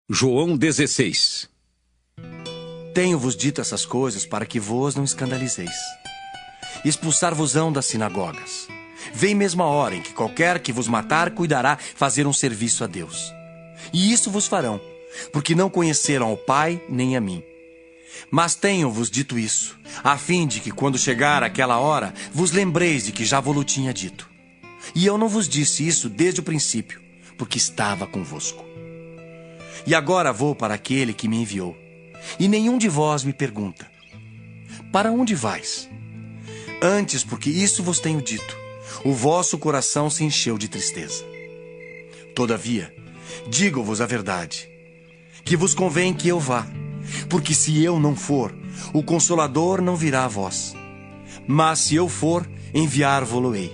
João 16. Tenho-vos dito essas coisas para que vos não escandalizeis. Expulsar-vos-ão das sinagogas. Vem mesmo a hora em que qualquer que vos matar cuidará fazer um serviço a Deus. E isso vos farão, porque não conheceram ao Pai nem a mim. Mas tenho-vos dito isso, a fim de que quando chegar aquela hora, vos lembreis de que já vos tinha dito. E eu não vos disse isso desde o princípio, porque estava convosco. E agora vou para aquele que me enviou. E nenhum de vós me pergunta: para onde vais? Antes, porque isso vos tenho dito, o vosso coração se encheu de tristeza. Todavia, digo-vos a verdade, que vos convém que eu vá, porque se eu não for, o Consolador não virá a vós. Mas se eu for, enviar-vos-ei.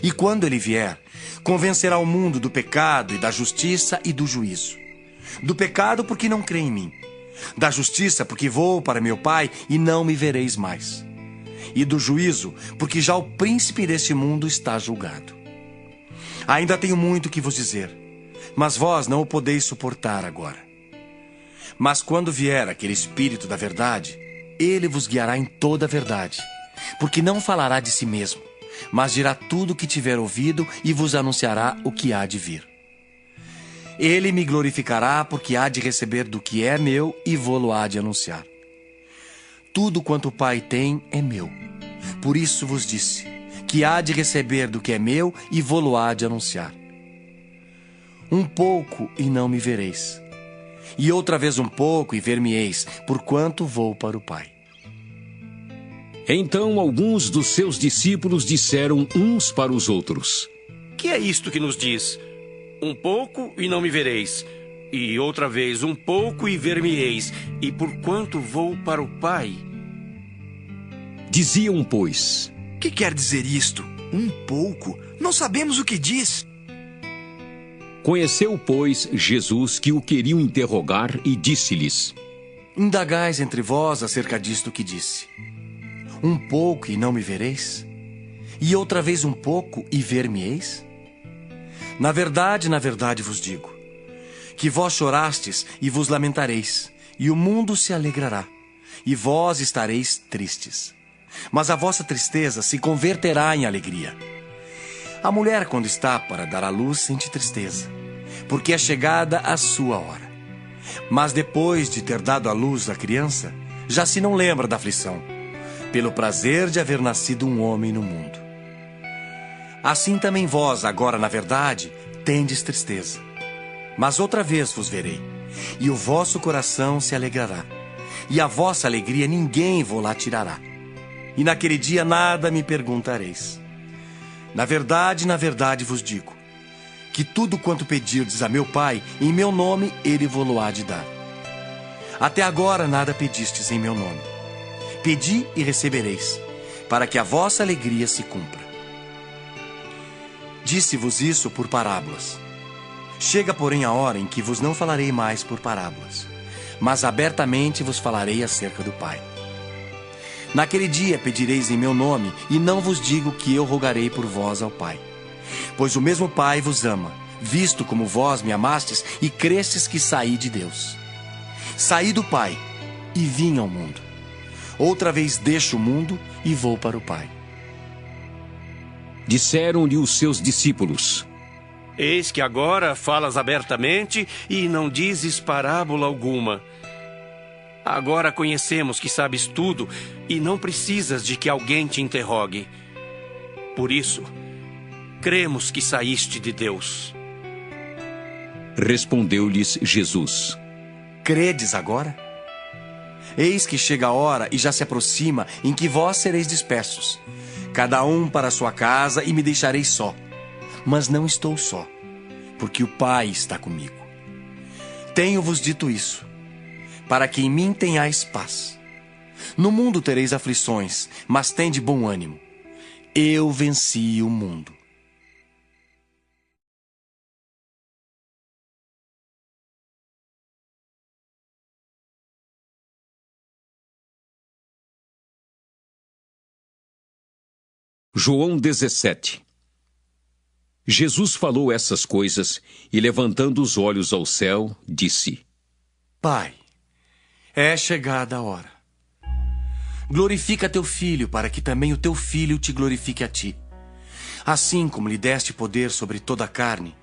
E quando ele vier, convencerá o mundo do pecado e da justiça e do juízo. Do pecado, porque não crê em mim. Da justiça, porque vou para meu Pai e não me vereis mais. E do juízo, porque já o príncipe deste mundo está julgado. Ainda tenho muito que vos dizer, mas vós não o podeis suportar agora. Mas quando vier aquele Espírito da verdade, ele vos guiará em toda a verdade, porque não falará de si mesmo, mas dirá tudo o que tiver ouvido e vos anunciará o que há de vir. Ele me glorificará, porque há de receber do que é meu e vô-lo há de anunciar. Tudo quanto o Pai tem é meu. Por isso vos disse, que há de receber do que é meu e vô-lo há de anunciar. Um pouco e não me vereis. E outra vez um pouco e ver-me-eis, porquanto vou para o Pai. Então alguns dos seus discípulos disseram uns para os outros: Que é isto que nos diz? Um pouco e não me vereis, e outra vez um pouco e ver-me-eis, e porquanto vou para o Pai. Diziam, pois: Que quer dizer isto? Um pouco? Não sabemos o que diz. Conheceu, pois, Jesus que o queriam interrogar e disse-lhes: Indagais entre vós acerca disto que disse. Um pouco e não me vereis? E outra vez um pouco e ver-me-eis? Na verdade vos digo, que vós chorastes e vos lamentareis, e o mundo se alegrará, e vós estareis tristes. Mas a vossa tristeza se converterá em alegria. A mulher, quando está para dar à luz, sente tristeza, porque é chegada a sua hora. Mas depois de ter dado à luz a criança, já se não lembra da aflição, pelo prazer de haver nascido um homem no mundo. Assim também vós, agora na verdade, tendes tristeza. Mas outra vez vos verei, e o vosso coração se alegrará, e a vossa alegria ninguém vos-la tirará. E naquele dia nada me perguntareis. Na verdade vos digo, que tudo quanto pedirdes a meu Pai, em meu nome, ele vos-lo há de dar. Até agora nada pedistes em meu nome. Pedi e recebereis, para que a vossa alegria se cumpra. Disse-vos isso por parábolas. Chega, porém, a hora em que vos não falarei mais por parábolas, mas abertamente vos falarei acerca do Pai. Naquele dia pedireis em meu nome, e não vos digo que eu rogarei por vós ao Pai. Pois o mesmo Pai vos ama, visto como vós me amastes e crestes que saí de Deus. Saí do Pai e vim ao mundo. Outra vez deixo o mundo e vou para o Pai. Disseram-lhe os seus discípulos: Eis que agora falas abertamente e não dizes parábola alguma. Agora conhecemos que sabes tudo e não precisas de que alguém te interrogue. Por isso, cremos que saíste de Deus. Respondeu-lhes Jesus: Credes agora? Eis que chega a hora e já se aproxima em que vós sereis dispersos, cada um para a sua casa, e me deixareis só. Mas não estou só, porque o Pai está comigo. Tenho-vos dito isso, para que em mim tenhais paz. No mundo tereis aflições, mas tende bom ânimo. Eu venci o mundo. João 17. Jesus falou essas coisas e, levantando os olhos ao céu, disse: Pai, é chegada a hora. Glorifica teu filho, para que também o teu filho te glorifique a ti. Assim como lhe deste poder sobre toda a carne,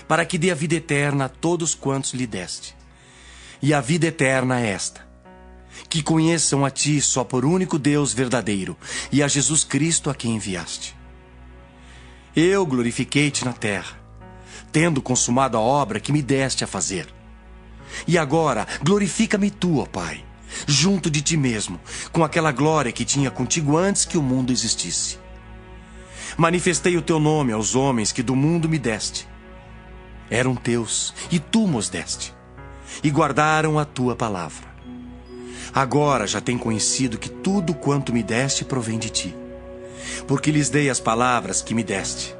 para que dê a vida eterna a todos quantos lhe deste. E a vida eterna é esta: que conheçam a ti só por único Deus verdadeiro, e a Jesus Cristo a quem enviaste. Eu glorifiquei-te na terra, tendo consumado a obra que me deste a fazer. E agora glorifica-me tu, ó Pai, junto de ti mesmo, com aquela glória que tinha contigo antes que o mundo existisse. Manifestei o teu nome aos homens que do mundo me deste. Eram teus, e tu mos deste, e guardaram a tua palavra. Agora já têm conhecido que tudo quanto me deste provém de ti, porque lhes dei as palavras que me deste,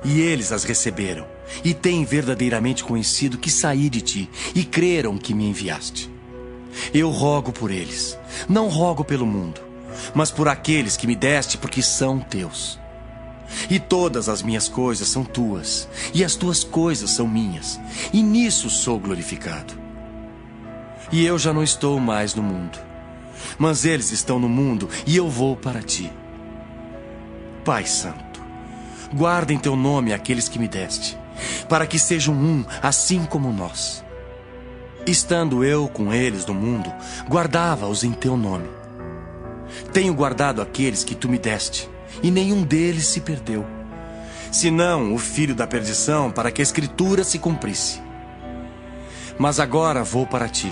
e eles as receberam, e têm verdadeiramente conhecido que saí de ti, e creram que me enviaste. Eu rogo por eles, não rogo pelo mundo, mas por aqueles que me deste, porque são teus. E todas as minhas coisas são tuas, e as tuas coisas são minhas, e nisso sou glorificado. E eu já não estou mais no mundo, mas eles estão no mundo, e eu vou para ti. Pai Santo, guarda em teu nome aqueles que me deste, para que sejam um, assim como nós. Estando eu com eles no mundo, guardava-os em teu nome. Tenho guardado aqueles que tu me deste, e nenhum deles se perdeu, senão o filho da perdição, para que a Escritura se cumprisse. Mas agora vou para ti,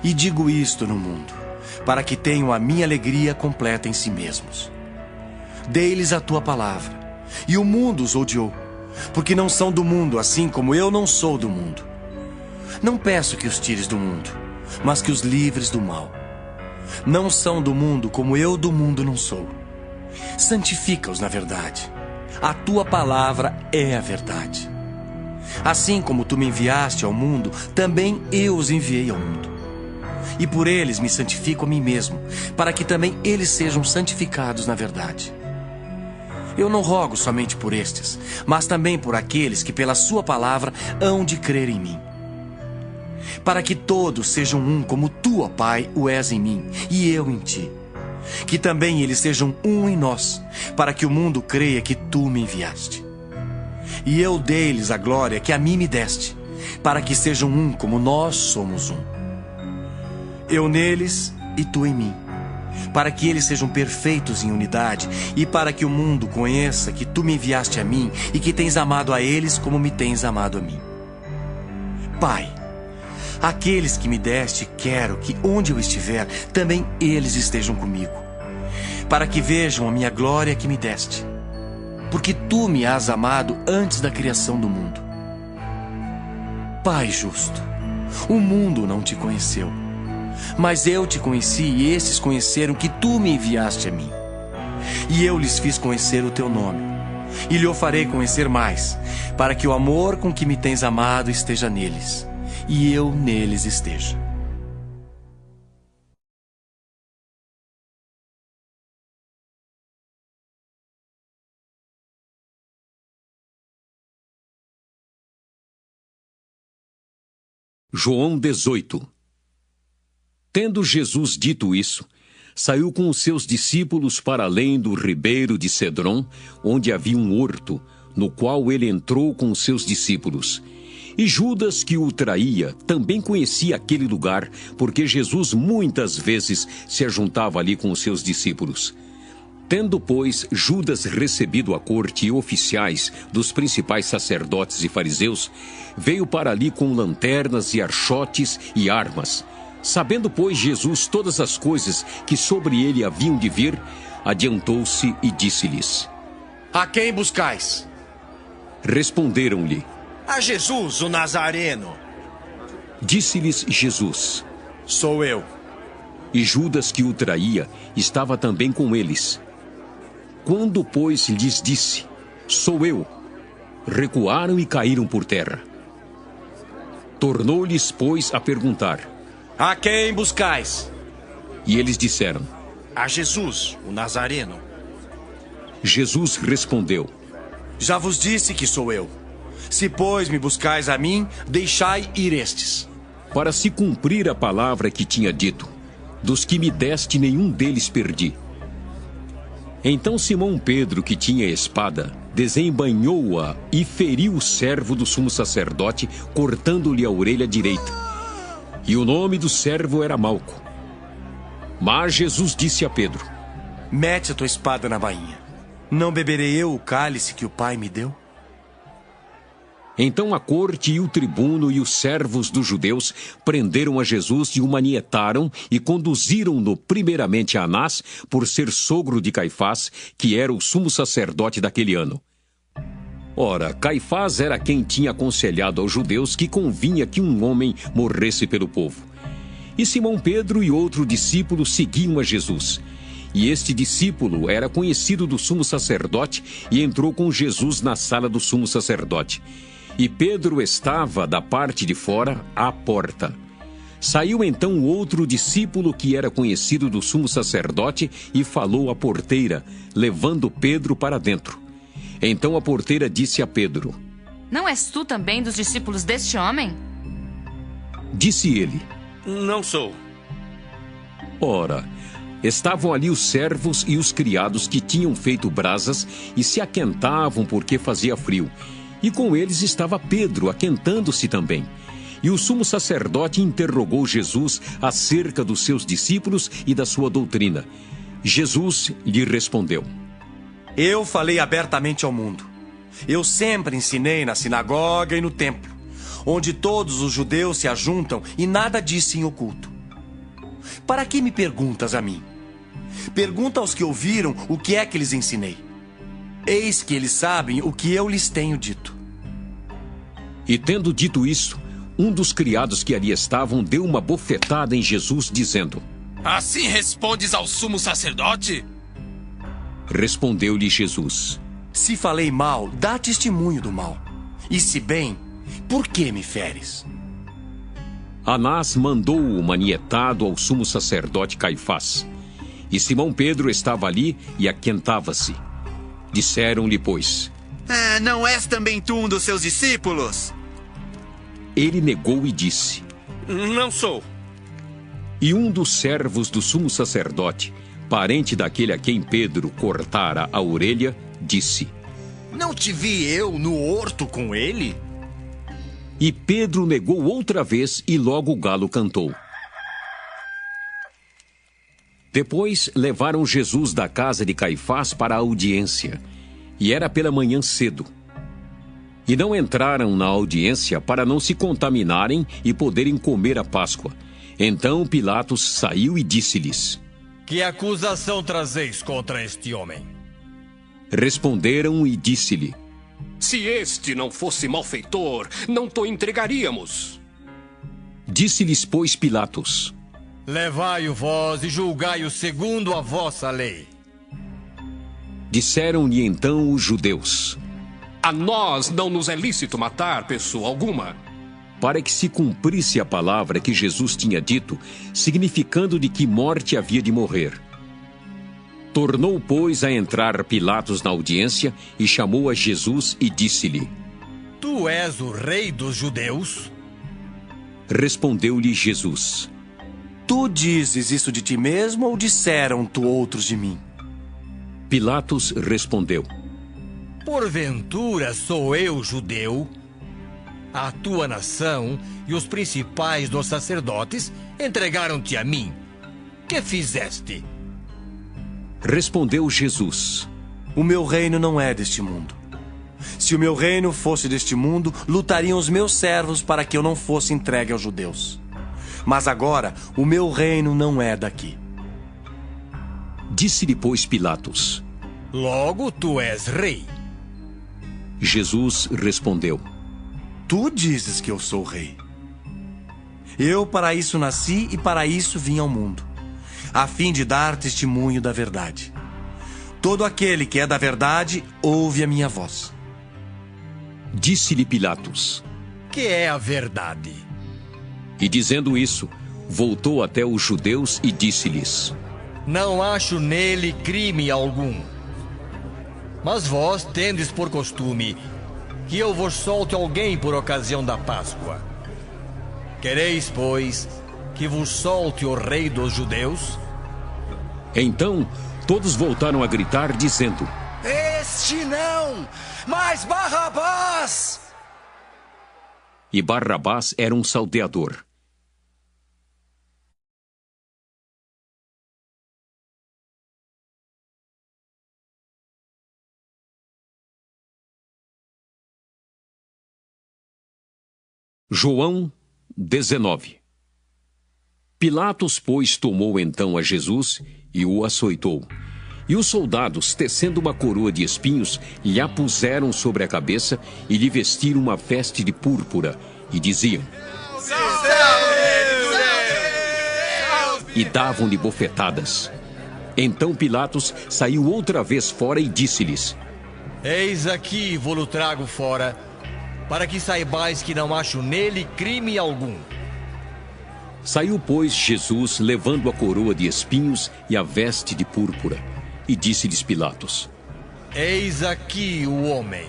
e digo isto no mundo, para que tenham a minha alegria completa em si mesmos. Dei-lhes a tua palavra, e o mundo os odiou, porque não são do mundo, assim como eu não sou do mundo. Não peço que os tires do mundo, mas que os livres do mal. Não são do mundo, como eu do mundo não sou. Santifica-os na verdade. A tua palavra é a verdade. Assim como tu me enviaste ao mundo, também eu os enviei ao mundo. E por eles me santifico a mim mesmo, para que também eles sejam santificados na verdade. Eu não rogo somente por estes, mas também por aqueles que pela sua palavra hão de crer em mim. Para que todos sejam um, como tu, ó Pai, o és em mim, e eu em ti. Que também eles sejam um em nós, para que o mundo creia que tu me enviaste. E eu dei-lhes a glória que a mim me deste, para que sejam um como nós somos um. Eu neles e tu em mim, para que eles sejam perfeitos em unidade, e para que o mundo conheça que tu me enviaste a mim e que tens amado a eles como me tens amado a mim. Pai, aqueles que me deste, quero que onde eu estiver, também eles estejam comigo, para que vejam a minha glória que me deste, porque tu me has amado antes da criação do mundo. Pai justo, o mundo não te conheceu, mas eu te conheci, e estes conheceram que tu me enviaste a mim. E eu lhes fiz conhecer o teu nome, e lhe o farei conhecer mais, para que o amor com que me tens amado esteja neles, e eu neles esteja. João 18. Tendo Jesus dito isso, saiu com os seus discípulos para além do ribeiro de Cedron, onde havia um horto, no qual ele entrou com os seus discípulos. E Judas, que o traía, também conhecia aquele lugar, porque Jesus muitas vezes se ajuntava ali com os seus discípulos. Tendo, pois, Judas recebido a corte e oficiais dos principais sacerdotes e fariseus, veio para ali com lanternas e archotes e armas. Sabendo, pois, Jesus todas as coisas que sobre ele haviam de vir, adiantou-se e disse-lhes: A quem buscais? Responderam-lhe: A Jesus, o Nazareno. Disse-lhes Jesus: Sou eu. E Judas, que o traía, estava também com eles. Quando, pois, lhes disse: Sou eu, recuaram e caíram por terra. Tornou-lhes, pois, a perguntar: A quem buscais? E eles disseram: A Jesus, o Nazareno. Jesus respondeu: Já vos disse que sou eu. Se, pois, me buscais a mim, deixai ir estes. para se cumprir a palavra que tinha dito: dos que me deste, nenhum deles perdi. Então Simão Pedro, que tinha espada, desembainhou-a e feriu o servo do sumo sacerdote, cortando-lhe a orelha direita. E o nome do servo era Malco. Mas Jesus disse a Pedro: Mete a tua espada na bainha. Não beberei eu o cálice que o Pai me deu? Então a corte e o tribuno e os servos dos judeus prenderam a Jesus e o manietaram e conduziram-no primeiramente a Anás, por ser sogro de Caifás, que era o sumo sacerdote daquele ano. Ora, Caifás era quem tinha aconselhado aos judeus que convinha que um homem morresse pelo povo. E Simão Pedro e outro discípulo seguiam a Jesus. E este discípulo era conhecido do sumo sacerdote e entrou com Jesus na sala do sumo sacerdote. E Pedro estava da parte de fora, à porta. Saiu então outro discípulo que era conhecido do sumo sacerdote e falou à porteira, levando Pedro para dentro. Então a porteira disse a Pedro: Não és tu também dos discípulos deste homem? Disse ele: Não sou. Ora, estavam ali os servos e os criados que tinham feito brasas e se aquentavam porque fazia frio. E com eles estava Pedro, aquentando-se também. E o sumo sacerdote interrogou Jesus acerca dos seus discípulos e da sua doutrina. Jesus lhe respondeu: Eu falei abertamente ao mundo. Eu sempre ensinei na sinagoga e no templo, onde todos os judeus se ajuntam, e nada disse em oculto. Para que me perguntas a mim? Pergunta aos que ouviram o que é que lhes ensinei. Eis que eles sabem o que eu lhes tenho dito. E tendo dito isso, um dos criados que ali estavam deu uma bofetada em Jesus, dizendo: Assim respondes ao sumo sacerdote? Respondeu-lhe Jesus: Se falei mal, dá testemunho do mal. E se bem, por que me feres? Anás mandou-o manietado ao sumo sacerdote Caifás. E Simão Pedro estava ali e aquentava-se. Disseram-lhe, pois: Não és também tu um dos seus discípulos? Ele negou e disse: Não sou. E um dos servos do sumo sacerdote, parente daquele a quem Pedro cortara a orelha, disse: Não te vi eu no horto com ele? E Pedro negou outra vez e logo o galo cantou. Depois levaram Jesus da casa de Caifás para a audiência, e era pela manhã cedo. E não entraram na audiência para não se contaminarem e poderem comer a Páscoa. Então Pilatos saiu e disse-lhes: Que acusação trazeis contra este homem? Responderam e disse-lhe: Se este não fosse malfeitor, não te entregaríamos. Disse-lhes, pois, Pilatos: Levai-o vós e julgai-o segundo a vossa lei. Disseram-lhe então os judeus: A nós não nos é lícito matar pessoa alguma. Para que se cumprisse a palavra que Jesus tinha dito, significando de que morte havia de morrer. Tornou, pois, a entrar Pilatos na audiência e chamou a Jesus e disse-lhe: Tu és o rei dos judeus? Respondeu-lhe Jesus: Tu dizes isso de ti mesmo ou disseram-tu outros de mim? Pilatos respondeu: Porventura sou eu judeu? A tua nação e os principais dos sacerdotes entregaram-te a mim. Que fizeste? Respondeu Jesus: O meu reino não é deste mundo. Se o meu reino fosse deste mundo, lutariam os meus servos para que eu não fosse entregue aos judeus. Mas agora, o meu reino não é daqui. Disse-lhe, pois, Pilatos: Logo tu és rei. Jesus respondeu: Tu dizes que eu sou rei. Eu para isso nasci e para isso vim ao mundo, a fim de dar testemunho da verdade. Todo aquele que é da verdade ouve a minha voz. Disse-lhe Pilatos: Que é a verdade? E dizendo isso, voltou até os judeus e disse-lhes: Não acho nele crime algum. Mas vós tendes por costume que eu vos solte alguém por ocasião da Páscoa. Quereis, pois, que vos solte o rei dos judeus? Então, todos voltaram a gritar, dizendo: Este não, mas Barrabás! E Barrabás era um salteador. João 19. Pilatos, pois, tomou então a Jesus e o açoitou. E os soldados, tecendo uma coroa de espinhos, lhe a puseram sobre a cabeça e lhe vestiram uma veste de púrpura, e diziam: e davam-lhe bofetadas. Então Pilatos saiu outra vez fora e disse-lhes: Eis aqui, vou-lo trago fora, para que saibais que não acho nele crime algum. Saiu, pois, Jesus, levando a coroa de espinhos e a veste de púrpura. E disse-lhes Pilatos: Eis aqui o homem.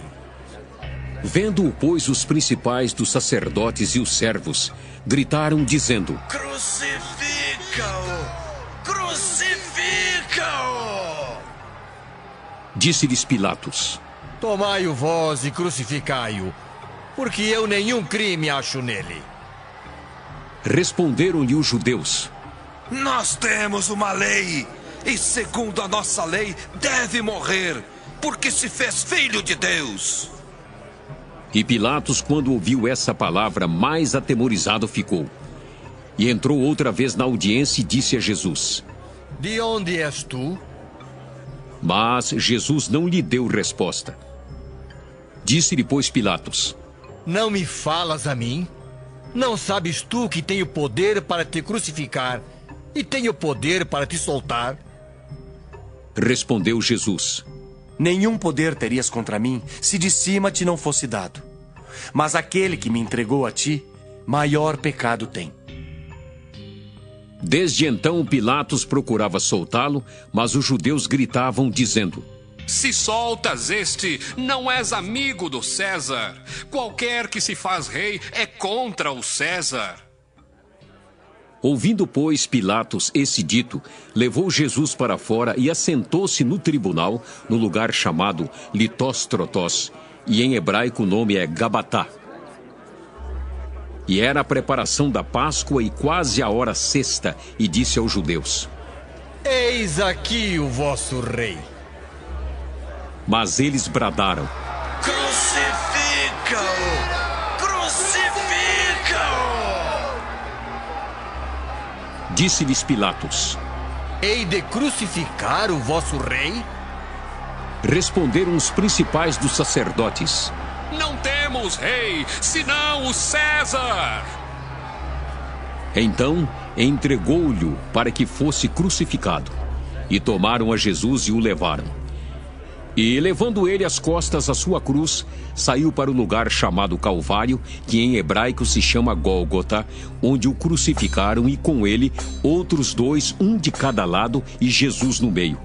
Vendo-o, pois, os principais dos sacerdotes e os servos gritaram, dizendo: Crucifica-o! Crucifica-o! Disse-lhes Pilatos: Tomai-o vós e crucificai-o, porque eu nenhum crime acho nele. Responderam-lhe os judeus: Nós temos uma lei, e segundo a nossa lei deve morrer, porque se fez filho de Deus. E Pilatos, quando ouviu essa palavra, mais atemorizado ficou. E entrou outra vez na audiência e disse a Jesus: De onde és tu? Mas Jesus não lhe deu resposta. Disse-lhe, pois, Pilatos: Não me falas a mim? Não sabes tu que tenho poder para te crucificar e tenho poder para te soltar? Respondeu Jesus: Nenhum poder terias contra mim se de cima te não fosse dado. Mas aquele que me entregou a ti, maior pecado tem. Desde então Pilatos procurava soltá-lo, mas os judeus gritavam, dizendo: Se soltas este, não és amigo do César. Qualquer que se faz rei é contra o César. Ouvindo, pois, Pilatos esse dito, levou Jesus para fora e assentou-se no tribunal, no lugar chamado Litóstrotós, e em hebraico o nome é Gabatá. E era a preparação da Páscoa e quase a hora sexta, e disse aos judeus: Eis aqui o vosso rei. Mas eles bradaram: Crucifica-o! Crucifica-o! Disse-lhes Pilatos: Hei de crucificar o vosso rei? Responderam os principais dos sacerdotes: Não temos rei, senão o César. Então entregou-lhe para que fosse crucificado. E tomaram a Jesus e o levaram. E, levando ele às costas a sua cruz, saiu para o lugar chamado Calvário, que em hebraico se chama Gólgota, onde o crucificaram e com ele outros dois, um de cada lado e Jesus no meio.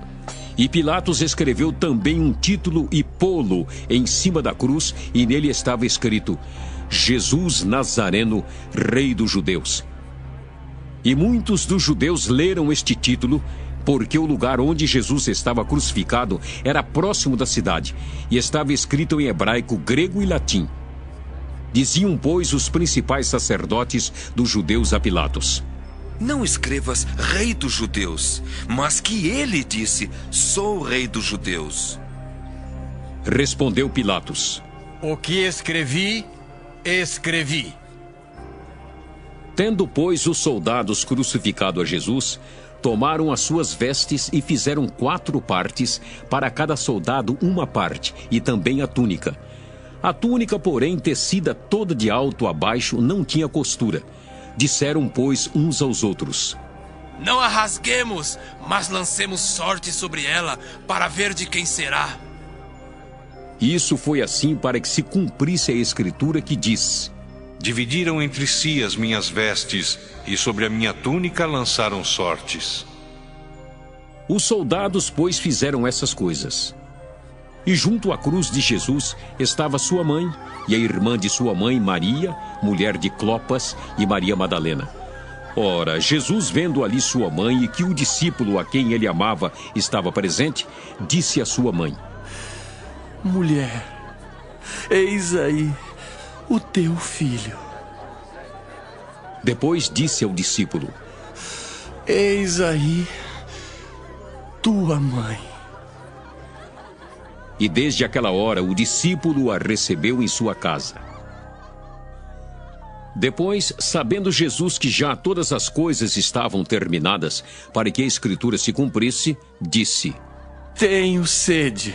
E Pilatos escreveu também um título e pô-lo em cima da cruz, e nele estava escrito: Jesus Nazareno, Rei dos Judeus. E muitos dos judeus leram este título, porque o lugar onde Jesus estava crucificado era próximo da cidade, e estava escrito em hebraico, grego e latim. Diziam, pois, os principais sacerdotes dos judeus a Pilatos: Não escrevas rei dos judeus, mas que ele disse, sou rei dos judeus. Respondeu Pilatos: O que escrevi, escrevi. Tendo, pois, os soldados crucificado a Jesus, tomaram as suas vestes e fizeram 4 partes, para cada soldado uma parte, e também a túnica. A túnica, porém, tecida toda de alto a baixo, não tinha costura. Disseram, pois, uns aos outros: Não a rasguemos, mas lancemos sorte sobre ela, para ver de quem será. Isso foi assim para que se cumprisse a escritura que diz: Dividiram entre si as minhas vestes, e sobre a minha túnica lançaram sortes. Os soldados, pois, fizeram essas coisas. E junto à cruz de Jesus estava sua mãe e a irmã de sua mãe, Maria, mulher de Clopas, e Maria Madalena. Ora, Jesus, vendo ali sua mãe e que o discípulo a quem ele amava estava presente, disse à sua mãe: Mulher, eis aí o teu filho. Depois disse ao discípulo: Eis aí tua mãe. E desde aquela hora o discípulo a recebeu em sua casa. Depois, sabendo Jesus que já todas as coisas estavam terminadas, para que a Escritura se cumprisse, disse: Tenho sede.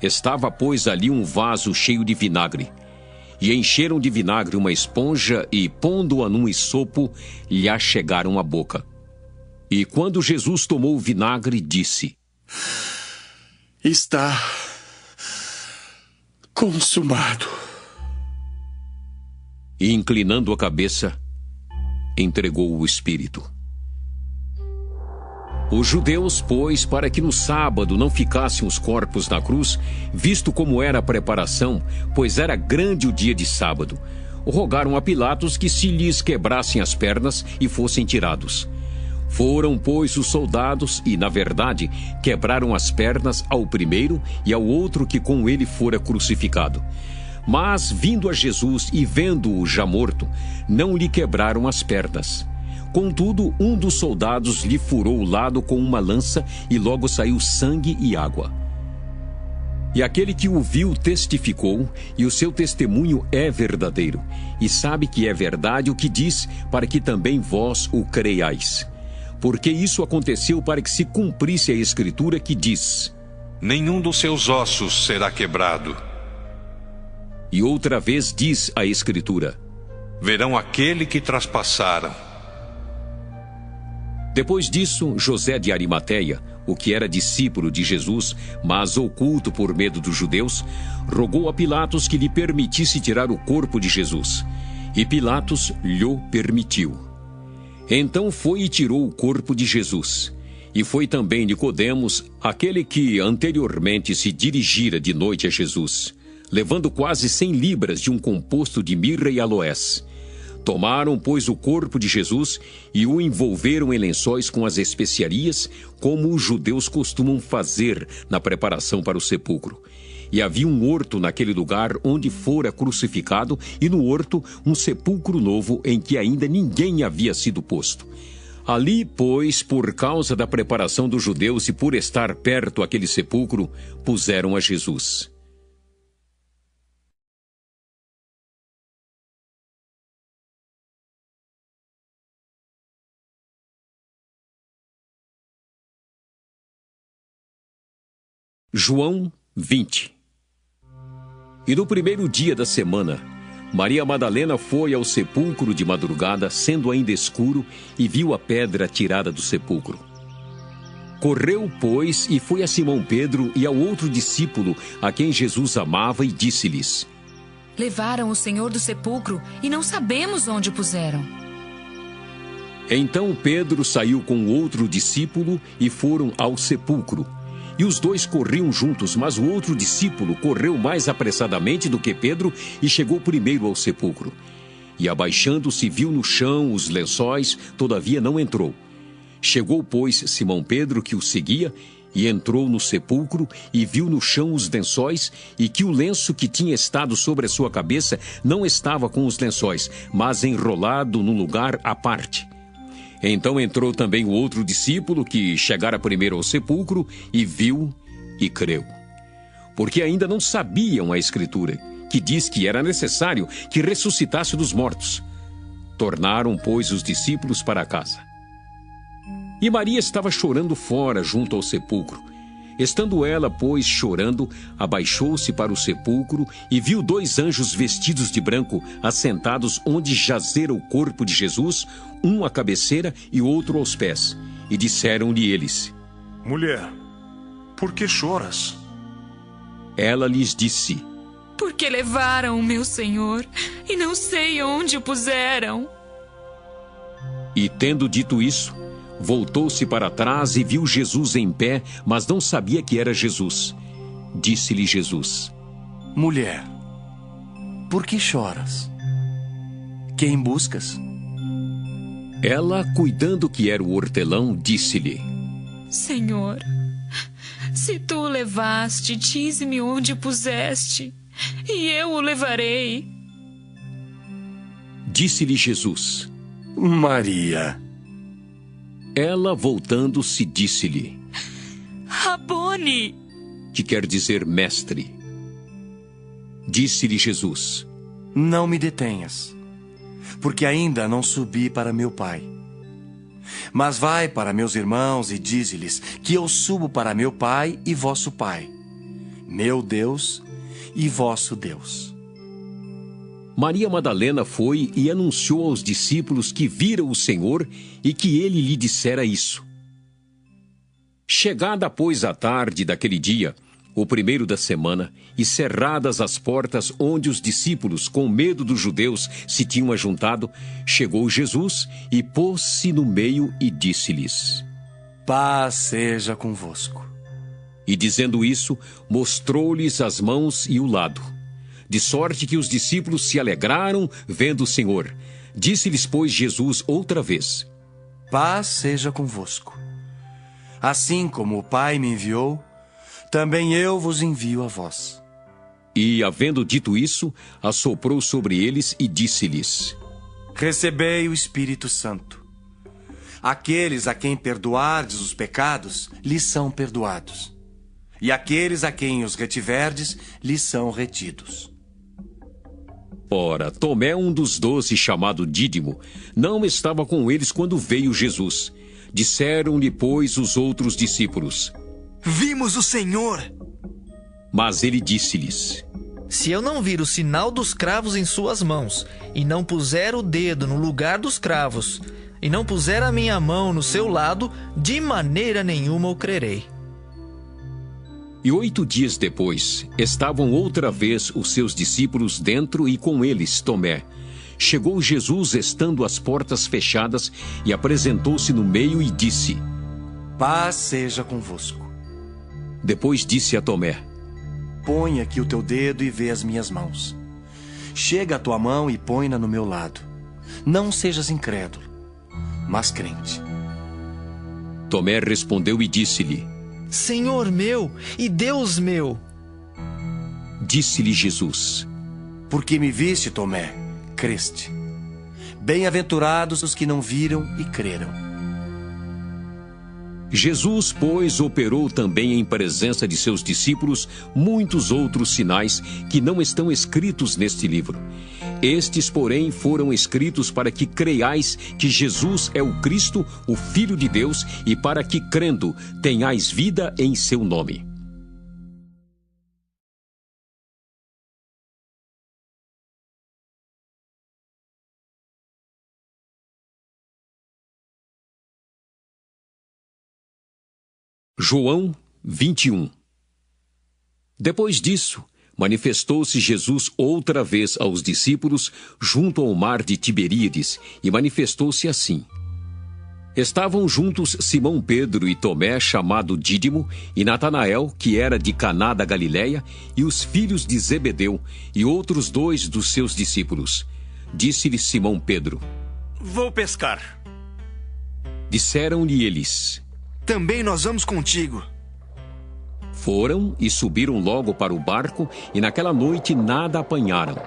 Estava, pois, ali um vaso cheio de vinagre. E encheram de vinagre uma esponja e, pondo-a num esopo, lhe achegaram a boca. E quando Jesus tomou o vinagre, disse: Está consumado. E, inclinando a cabeça, entregou o espírito. Os judeus, pois, para que no sábado não ficassem os corpos na cruz, visto como era a preparação, pois era grande o dia de sábado, rogaram a Pilatos que se lhes quebrassem as pernas e fossem tirados. Foram, pois, os soldados e, na verdade, quebraram as pernas ao primeiro e ao outro que com ele fora crucificado. Mas, vindo a Jesus e vendo-o já morto, não lhe quebraram as pernas. Contudo, um dos soldados lhe furou o lado com uma lança e logo saiu sangue e água. E aquele que o viu testificou, e o seu testemunho é verdadeiro, e sabe que é verdade o que diz, para que também vós o creiais. Porque isso aconteceu para que se cumprisse a Escritura que diz: Nenhum dos seus ossos será quebrado. E outra vez diz a Escritura: Verão aquele que traspassaram. Depois disso, José de Arimateia, o que era discípulo de Jesus, mas oculto por medo dos judeus, rogou a Pilatos que lhe permitisse tirar o corpo de Jesus. E Pilatos lhe permitiu. Então foi e tirou o corpo de Jesus. E foi também Nicodemos, aquele que anteriormente se dirigira de noite a Jesus, levando quase 100 libras de um composto de mirra e aloés. Tomaram, pois, o corpo de Jesus e o envolveram em lençóis com as especiarias, como os judeus costumam fazer na preparação para o sepulcro. E havia um horto naquele lugar onde fora crucificado, e no horto um sepulcro novo em que ainda ninguém havia sido posto. Ali, pois, por causa da preparação dos judeus e por estar perto aquele sepulcro, puseram a Jesus. João 20. E no primeiro dia da semana, Maria Madalena foi ao sepulcro de madrugada, sendo ainda escuro, e viu a pedra tirada do sepulcro. Correu, pois, e foi a Simão Pedro e ao outro discípulo, a quem Jesus amava, e disse-lhes: Levaram o Senhor do sepulcro e não sabemos onde o puseram. Então Pedro saiu com outro discípulo e foram ao sepulcro. E os dois corriam juntos, mas o outro discípulo correu mais apressadamente do que Pedro e chegou primeiro ao sepulcro. E abaixando-se viu no chão os lençóis, todavia não entrou. Chegou, pois, Simão Pedro, que o seguia, e entrou no sepulcro e viu no chão os lençóis, e que o lenço que tinha estado sobre a sua cabeça não estava com os lençóis, mas enrolado num lugar à parte. Então entrou também o outro discípulo, que chegara primeiro ao sepulcro, e viu e creu. Porque ainda não sabiam a Escritura, que diz que era necessário que ressuscitasse dos mortos. Tornaram, pois, os discípulos para casa. E Maria estava chorando fora, junto ao sepulcro. Estando ela, pois, chorando, abaixou-se para o sepulcro e viu 2 anjos vestidos de branco, assentados onde jazera o corpo de Jesus, um à cabeceira e outro aos pés. E disseram-lhe eles: Mulher, por que choras? Ela lhes disse: Porque levaram o meu Senhor e não sei onde o puseram. E tendo dito isso, Voltou-se para trás e viu Jesus em pé, mas não sabia que era Jesus. Disse-lhe Jesus: Mulher, por que choras? Quem buscas? Ela, cuidando que era o hortelão, disse-lhe: Senhor, se tu o levaste, dize-me onde o puseste, e eu o levarei. Disse-lhe Jesus: Maria. Ela, voltando-se, disse-lhe: Rabone, que quer dizer mestre. Disse-lhe Jesus: Não me detenhas, porque ainda não subi para meu Pai. Mas vai para meus irmãos e dize-lhes que eu subo para meu Pai e vosso Pai, meu Deus e vosso Deus. Maria Madalena foi e anunciou aos discípulos que vira o Senhor e que ele lhe dissera isso. Chegada, pois, a tarde daquele dia, o primeiro da semana, e cerradas as portas onde os discípulos, com medo dos judeus, se tinham ajuntado, chegou Jesus e pôs-se no meio e disse-lhes: Paz seja convosco. E dizendo isso, mostrou-lhes as mãos e o lado. De sorte que os discípulos se alegraram vendo o Senhor. Disse-lhes, pois, Jesus outra vez: Paz seja convosco. Assim como o Pai me enviou, também eu vos envio a vós. E, havendo dito isso, assoprou sobre eles e disse-lhes: Recebei o Espírito Santo. Aqueles a quem perdoardes os pecados, lhes são perdoados. E aqueles a quem os retiverdes, lhes são retidos. Ora, Tomé, um dos 12, chamado Dídimo, não estava com eles quando veio Jesus. Disseram-lhe, pois, os outros discípulos: Vimos o Senhor! Mas ele disse-lhes: Se eu não vir o sinal dos cravos em suas mãos, e não puser o dedo no lugar dos cravos, e não puser a minha mão no seu lado, de maneira nenhuma o crerei. E 8 dias depois, estavam outra vez os seus discípulos dentro e com eles Tomé. Chegou Jesus estando as portas fechadas e apresentou-se no meio e disse: Paz seja convosco. Depois disse a Tomé: Põe aqui o teu dedo e vê as minhas mãos. Chega a tua mão e põe-na no meu lado. Não sejas incrédulo, mas crente. Tomé respondeu e disse-lhe: Senhor meu e Deus meu. Disse-lhe Jesus: Porque me viste, Tomé, creste. Bem-aventurados os que não viram e creram. Jesus, pois, operou também em presença de seus discípulos muitos outros sinais que não estão escritos neste livro. Estes, porém, foram escritos para que creiais que Jesus é o Cristo, o Filho de Deus, e para que, crendo, tenhais vida em seu nome. João 21. Depois disso, manifestou-se Jesus outra vez aos discípulos junto ao mar de Tiberíades e manifestou-se assim. Estavam juntos Simão Pedro e Tomé, chamado Dídimo, e Natanael, que era de Caná da Galileia, e os filhos de Zebedeu, e outros 2 dos seus discípulos. Disse-lhe Simão Pedro: Vou pescar. Disseram-lhe eles: Também nós vamos contigo. Foram e subiram logo para o barco, e naquela noite nada apanharam.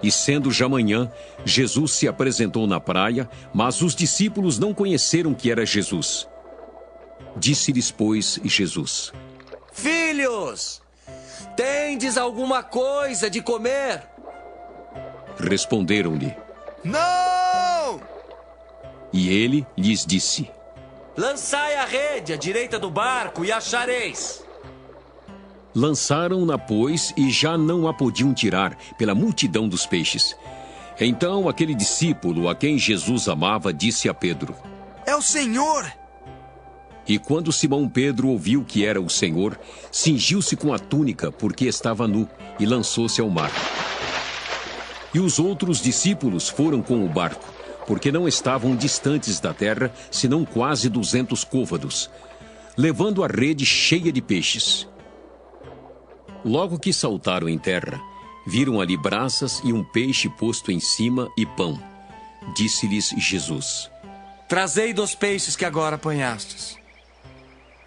E sendo já manhã, Jesus se apresentou na praia, mas os discípulos não conheceram que era Jesus. Disse-lhes, pois, Jesus: Filhos, tendes alguma coisa de comer? Responderam-lhe: Não! E ele lhes disse: Lançai a rede à direita do barco e achareis. Lançaram-na, pois, e já não a podiam tirar, pela multidão dos peixes. Então aquele discípulo a quem Jesus amava disse a Pedro: É o Senhor! E quando Simão Pedro ouviu que era o Senhor, cingiu-se com a túnica, porque estava nu, e lançou-se ao mar. E os outros discípulos foram com o barco, porque não estavam distantes da terra, senão quase 200 côvados, levando a rede cheia de peixes. Logo que saltaram em terra, viram ali brasas e um peixe posto em cima e pão. Disse-lhes Jesus: Trazei dos peixes que agora apanhastes.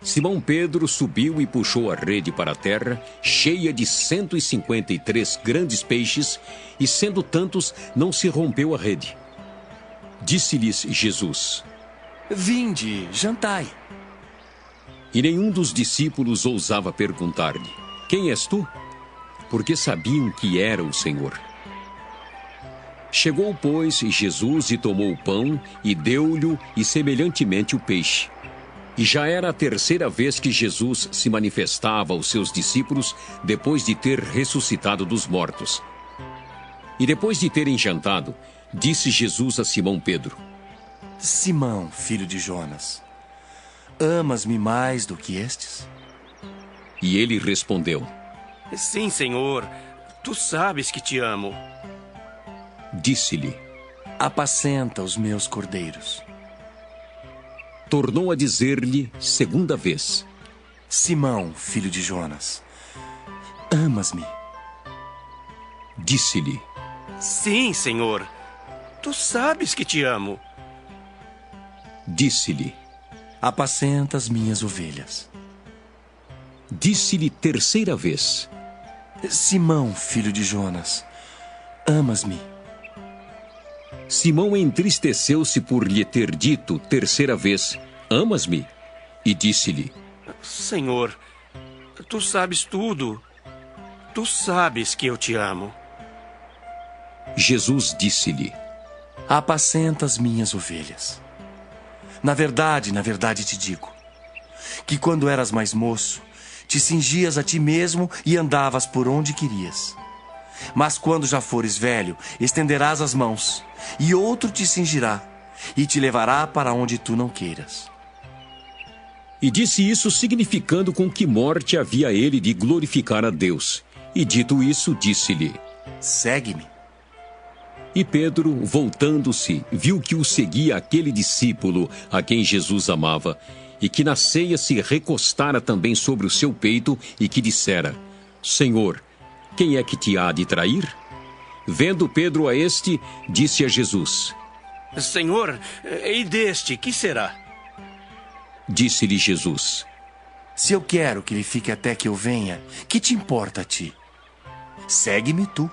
Simão Pedro subiu e puxou a rede para a terra, cheia de 153 grandes peixes, e sendo tantos, não se rompeu a rede. Disse-lhes Jesus: Vinde, jantai. E nenhum dos discípulos ousava perguntar-lhe: Quem és tu? Porque sabiam que era o Senhor. Chegou, pois, Jesus e tomou o pão e deu-lhe e semelhantemente o peixe. E já era a terceira vez que Jesus se manifestava aos seus discípulos depois de ter ressuscitado dos mortos. E depois de terem jantado, disse Jesus a Simão Pedro: Simão, filho de Jonas, amas-me mais do que estes? E ele respondeu: Sim, Senhor, tu sabes que te amo. Disse-lhe: Apacenta os meus cordeiros. Tornou a dizer-lhe segunda vez: Simão, filho de Jonas, amas-me? Disse-lhe: Sim, Senhor, tu sabes que te amo. Disse-lhe: Apacenta as minhas ovelhas. Disse-lhe terceira vez: Simão, filho de Jonas, amas-me? Simão entristeceu-se por lhe ter dito terceira vez: Amas-me? E disse-lhe: Senhor, tu sabes tudo. Tu sabes que eu te amo. Jesus disse-lhe: Apacenta as minhas ovelhas. Na verdade te digo, que quando eras mais moço, te cingias a ti mesmo e andavas por onde querias. Mas quando já fores velho, estenderás as mãos, e outro te cingirá, e te levará para onde tu não queiras. E disse isso significando com que morte havia ele de glorificar a Deus. E dito isso, disse-lhe: Segue-me. E Pedro, voltando-se, viu que o seguia aquele discípulo a quem Jesus amava, e que na ceia se recostara também sobre o seu peito, e que dissera: Senhor, quem é que te há de trair? Vendo Pedro a este, disse a Jesus: Senhor, e deste, que será? Disse-lhe Jesus: Se eu quero que ele fique até que eu venha, que te importa a ti? Segue-me tu.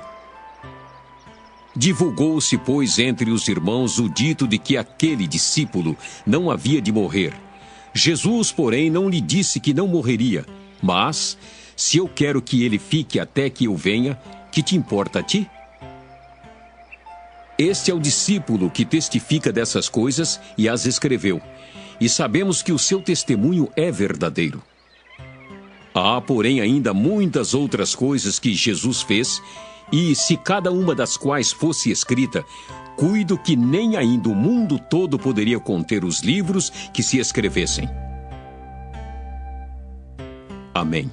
Divulgou-se, pois, entre os irmãos o dito de que aquele discípulo não havia de morrer. Jesus, porém, não lhe disse que não morreria, mas: se eu quero que ele fique até que eu venha, que te importa a ti? Este é o discípulo que testifica dessas coisas e as escreveu, e sabemos que o seu testemunho é verdadeiro. Há, porém, ainda muitas outras coisas que Jesus fez, e se cada uma das quais fosse escrita, cuido que nem ainda o mundo todo poderia conter os livros que se escrevessem. Amém.